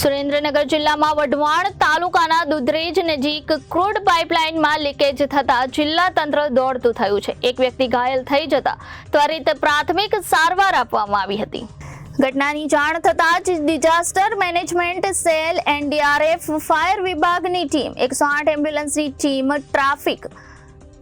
સુરેન્દ્રનગર જિલ્લામાં વઢવાણ તાલુકાના દુધરેજ નજીક ક્રૂડ પાઇપલાઇનમાં લીકેજ થતા જિલ્લા તંત્ર દોડતું થયું છે। એક વ્યક્તિ ઘાયલ થઈ જતા ત્વરિત પ્રાથમિક સારવાર આપવામાં આવી હતી। ઘટનાની જાણ થતાં જ disaster management cell, NDRF, fire વિભાગની ટીમ, 108 એમ્બ્યુલન્સની ટીમ, ટ્રાફિક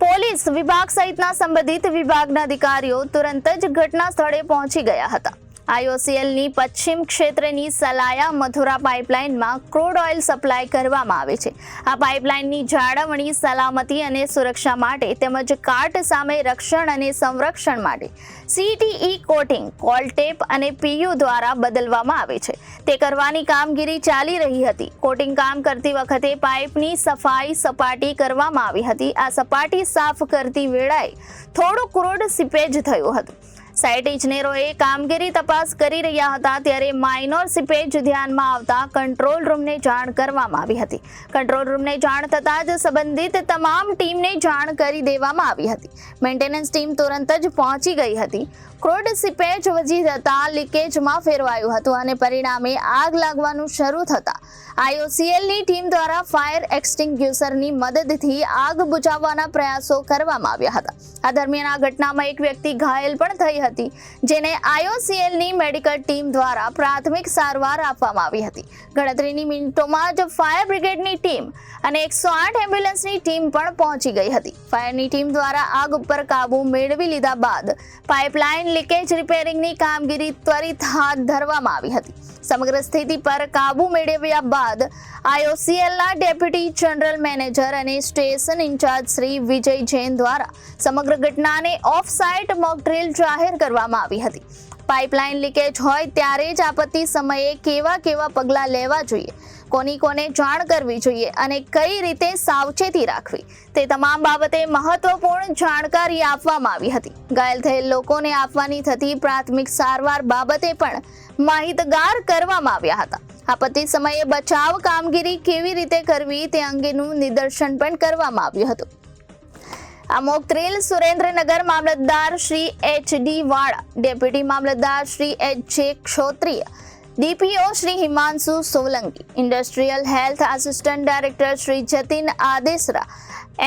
પોલીસ વિભાગ સહિતના સંબંધિત વિભાગના અધિકારીઓ તુરંત જ ઘટના સ્થળે પહોંચી ગયા હતા। આઈઓસીએલની પશ્ચિમ ક્ષેત્રની સલાયા મથુરા પાઇપલાઇનમાં ક્રૂડ ઓઇલ સપ્લાય કરવામાં આવે છે। આ પાઇપલાઇનની જાળવણી, સલામતી અને સુરક્ષા માટે તેમજ કાટ સામે રક્ષણ અને સંરક્ષણ માટે સીટીઈ કોટિંગ, કોલટેપ અને પીયુ દ્વારા બદલવામાં આવે છે। તે કરવાની કામગીરી ચાલી રહી હતી। કોટિંગ કામ કરતી વખતે પાઇપની સફાઈ સપાટી કરવામાં આવી હતી। આ સપાટી સાફ કરતી વેળાએ થોડું ક્રૂડ સીપેજ થયું હતું। સાઇટ ઇજનેરોએ કામગીરી તપાસ કરી રહ્યા હતા ત્યારે માઇનોર સીપેજ ધ્યાનમાં આવતા કંટ્રોલ રૂમને જાણ કરવામાં આવી હતી। કંટ્રોલ રૂમને જાણ થતાં જ સંબંધિત તમામ ટીમને જાણ કરી દેવામાં આવી હતી। મેન્ટેનન્સ ટીમ તુરંત જ પહોંચી ગઈ હતી। ક્રૂડ સીપેજ વધી જતા લીકેજમાં ફેરવાયું હતું અને પરિણામે આગ લાગવાનું શરૂ થતાં આઈઓસીએલની ટીમ દ્વારા ફાયર એક્સટિંગ્યુશરની મદદથી આગ બુઝાવવાના પ્રયાસો કરવામાં આવ્યા હતા। આ દરમિયાન આ ઘટનામાં એક વ્યક્તિ ઘાયલ પણ થઈ હતી, જેને આઈઓસીએલની મેડિકલ ટીમ દ્વારા પ્રાથમિક સારવાર આપવામાં આવી હતી। ગણતરીની મિનિટોમાં જ ફાયર બ્રિગેડની ટીમ અને 108 એમ્બ્યુલન્સની ટીમ પણ પહોંચી ગઈ હતી। ફાયરની ટીમ દ્વારા આગ ઉપર કાબુ મેળવી લીધા બાદ પાઇપલાઇન લીકેજ રિપેરિંગની કામગીરી ત્વરિત હાથ ધરવામાં આવી હતી। સમગ્ર સ્થિતિ પર કાબુ મેળવ્યા બાદ આઈઓસીએલના ડેપ્યુટી જનરલ મેનેજર અને સ્ટેશન ઇન્ચાર્જ શ્રી વિજય જૈન દ્વારા સમગ્ર ઘટનાને ઓફ સાઇટ મોક ડ્રીલ જાહેર કરવામાં આવી હતી। પાઇપલાઇન લીકેજ હોય ત્યારે જ આપત્તિ સમયે કેવા પગલાં લેવા જોઈએ, કોને જાણ કરવી જોઈએ અને કઈ રીતે સાવચેતી રાખવી, તે તમામ બાબતે મહત્વપૂર્ણ જાણકારી આપવામાં આવી હતી। ઘાયલ થયેલ લોકોને આપવાની થતી પ્રાથમિક સારવાર બાબતે પણ માહિતગાર કરવામાં આવ્યા હતા। આપત્તિ સમયે બચાવ કામગીરી કેવી રીતે કરવી તે અંગેનું નિદર્શન પણ કરવામાં આવ્યું હતું। આ મોક ડ્રીલ સુરેન્દ્રનગર મામલતદાર શ્રી એચ.ડી. વાળા, ડેપ્યુટી મામલતદાર Shri H J. Kshotriya, DPO Shri Himanshu Solanki, industrial health assistant director Shri Jatin Adesara,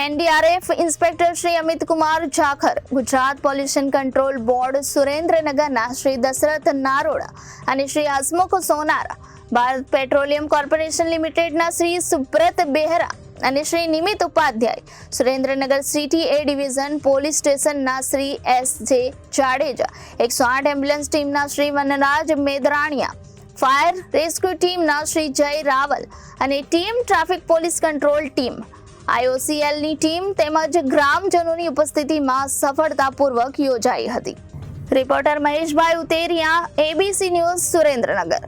NDRF inspector Shri Amit Kumar Jakhar, Gujarat pollution control board સુરેન્દ્રનગરના શ્રી દશરથ નારોડા અને શ્રી હસમુખ સોનારા, ભારત પેટ્રોલિયમ કોર્પોરેશન લિમિટેડના શ્રી સુબ્રત બેહરા અને Shri Nimit Upadhyay, Surendranagar city A division police સ્ટેશનના શ્રી એસ.જે. જાડેજા, 108 એમ્બ્યુલન્સ ટીમના શ્રી વનરાજ મેદરાણીયા, ફાયર રેસ્ક્યુ ટીમના શ્રી જય રાવલ અને team traffic police control team, આઈઓસીએલની ટીમ તેમજ ગ્રામજનોની ઉપસ્થિતિમાં સફળતાપૂર્વક યોજાઈ હતી। Reporter Maheshbhai Uteriya, ABC news, Surendranagar.